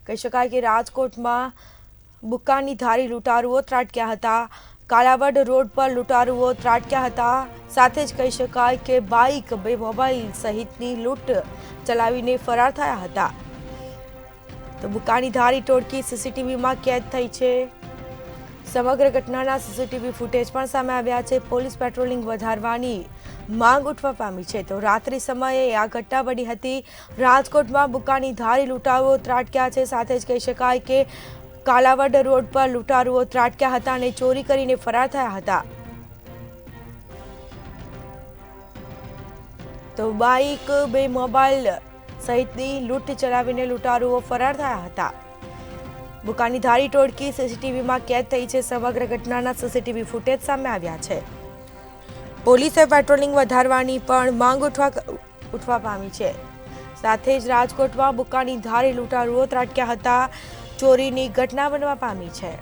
કહી શકાય કે રાજકોટમાં બુક્કાની ધારી લૂંટારુઓ ત્રાટક્યા હતા। કાલાવડ રોડ પર લૂંટારુઓ ત્રાટક્યા હતા। સાથે જ કહી શકાય કે બાઇક, 2 મોબાઈલ સહિતની લૂંટ ચલાવીને ફરાર થયા હતા। તો બુક્કાની ધારી ટોળકી સીસીટીવીમાં કેદ થઈ છે। સમગ્ર ઘટનાના સીસીટીવી ફૂટેજ પણ સામે આવ્યા છે। પોલીસ પેટ્રોલિંગ વધારવાની માંગ ઉઠવા પામી છે। તો રાત્રિ સમયે આ ઘટના બની હતી। રાજકોટમાં બુક્કાની ધારી લૂંટારુઓ ત્રાટક્યા છે। સાથે જ કહી શકાય કે કાલાવડ રોડ પર લૂંટારુઓ ત્રાટક્યા હતા અને ચોરી કરીને ફરાર થયા હતા। તો બાઇક, 2 મોબાઈલ સહિતની લૂંટ ચલાવીને લૂંટારુઓ ફરાર થયા હતા। બુક્કાની ધારી ટોળકી સીસીટીવીમાં કેદ થઈ છે। સમગ્ર ઘટનાના સીસીટીવી ફૂટેજ સામે આવ્યા છે। પોલીસે પેટ્રોલિંગ વધારવાની પણ માંગ ઉઠવા પામી છે। સાથે જ રાજકોટમાં બુક્કાની ધારી લૂંટારુઓ ત્રાટક્યા હતા। ચોરીની ઘટના બનવા પામી છે।